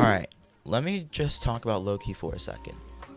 Alright, let me just talk about Loki for a second.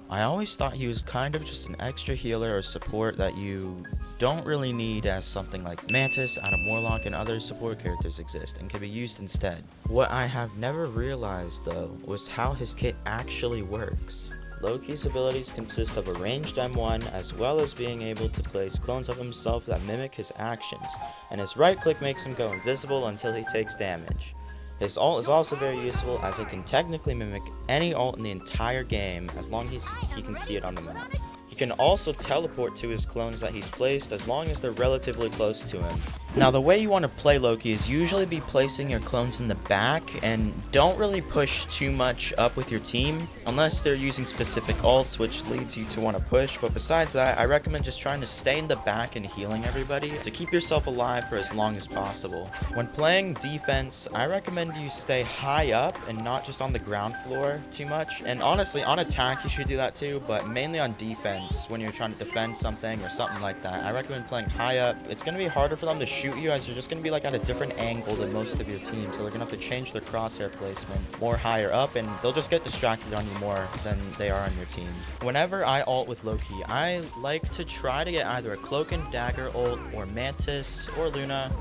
I always thought he was kind of just an extra healer or support that you don't really need, as something like Mantis, Adam Warlock, and other support characters exist and can be used instead. What I have never realized though was how his kit actually works. Loki's abilities consist of a ranged M1 as well as being able to place clones of himself that mimic his actions, and his right click makes him go invisible until he takes damage. His ult is also very useful as it can technically mimic any ult in the entire game as long as he can see it on the map. He can also teleport to his clones that he's placed as long as they're relatively close to him. Now the way you want to play Loki is usually be placing your clones in the back and don't really push too much up with your team unless they're using specific ults, which leads you to want to push, but besides that I recommend just trying to stay in the back and healing everybody to keep yourself alive for as long as possible. When playing defense, I recommend you stay high up and not just on the ground floor too much, and honestly on attack you should do that too, but mainly on defense when you're trying to defend something or something like that. I recommend playing high up. It's going to be harder for them to shoot you as you're just going to be like at a different angle than most of your team, so they're going to have to change their crosshair placement more higher up and they'll just get distracted on you more than they are on your team. Whenever I ult with Loki, I like to try to get either a cloak and dagger ult or Mantis or Luna,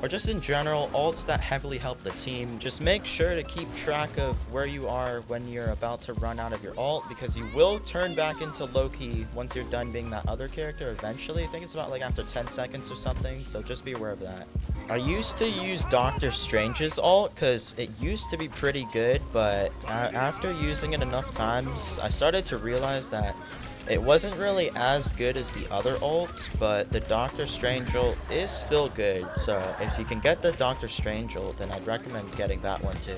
or just in general ults that heavily help the team. Just make sure to keep track of where you are when you're about to run out of your ult, because you will turn back into Loki once you're done being that other character eventually. I think it's about like after 10 seconds or something, so just be aware of that. I used to use Doctor Strange's ult because it used to be pretty good, but after using it enough times I started to realize that it wasn't really as good as the other ults, but the Doctor Strange ult is still good, so if you can get the Doctor Strange ult, then I'd recommend getting that one too.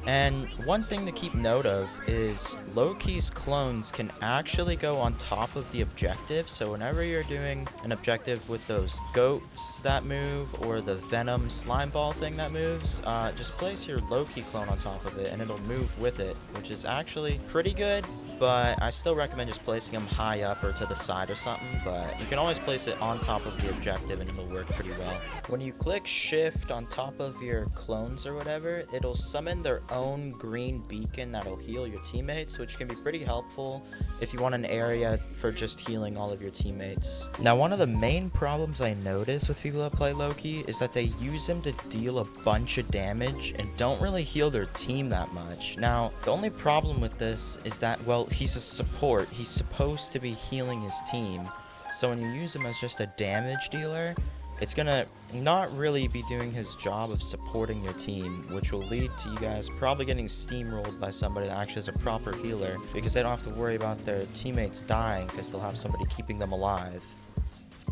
And one thing to keep note of is Loki's clones can actually go on top of the objective, so whenever you're doing an objective with those goats that move or the venom slime ball thing that moves, just place your Loki clone on top of it and it'll move with it, which is actually pretty good. But I still recommend just placing them high up or to the side or something, but you can always place it on top of the objective and it'll work pretty well. When you click shift on top of your clones or whatever, it'll summon their own green beacon that'll heal your teammates, which can be pretty helpful if you want an area for just healing all of your teammates. Now one of the main problems I notice with people that play Loki is that they use him to deal a bunch of damage and don't really heal their team that much. Now the only problem with this is that, well, he's a support. He's supposed to be healing his team, so when you use him as just a damage dealer, it's gonna not really be doing his job of supporting your team, which will lead to you guys probably getting steamrolled by somebody that actually is a proper healer, because they don't have to worry about their teammates dying because they'll have somebody keeping them alive.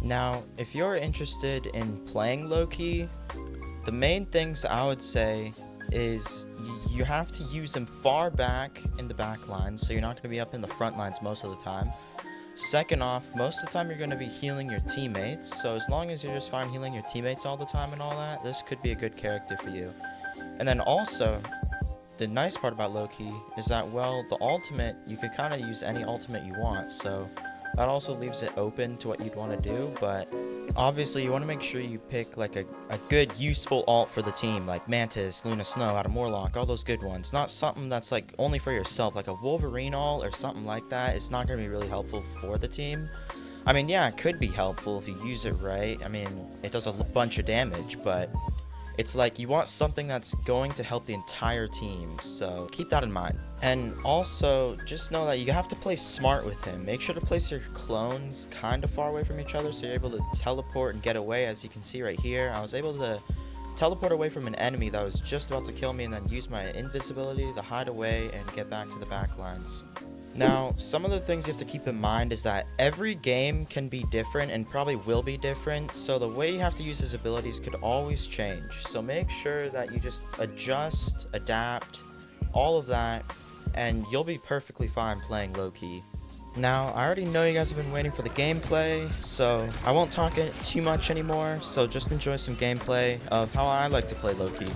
Now if you're interested in playing Loki, the main things I would say is you have to use him far back in the back lines, so you're not going to be up in the front lines most of the time. Second off, most of the time you're going to be healing your teammates, so as long as you're just fine healing your teammates all the time and all that, this could be a good character for you. And then also, the nice part about Loki is that, well, the ultimate, you could kind of use any ultimate you want, so that also leaves it open to what you'd want to do, but obviously you want to make sure you pick like a good useful ult for the team, like Mantis, Luna Snow, Adam Warlock, all those good ones. Not something that's like only for yourself, like a Wolverine ult or something like that. It's not going to be really helpful for the team. I mean, yeah, it could be helpful if you use it right. I mean, it does a bunch of damage, but it's like you want something that's going to help the entire team, so keep that in mind. And also, just know that you have to play smart with him. Make sure to place your clones kind of far away from each other so you're able to teleport and get away. As you can see right here, I was able to teleport away from an enemy that was just about to kill me and then use my invisibility to hide away and get back to the back lines. Now, some of the things you have to keep in mind is that every game can be different and probably will be different, so the way you have to use his abilities could always change. So make sure that you just adjust, adapt, all of that, and you'll be perfectly fine playing Loki. Now, I already know you guys have been waiting for the gameplay, so I won't talk it too much anymore, so just enjoy some gameplay of how I like to play Loki.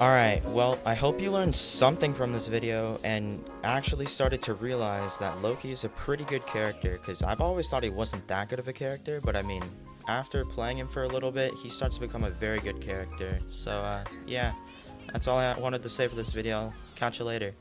Alright, well, I hope you learned something from this video and actually started to realize that Loki is a pretty good character, because I've always thought he wasn't that good of a character, but I mean, after playing him for a little bit, he starts to become a very good character. So, yeah, that's all I wanted to say for this video. Catch you later.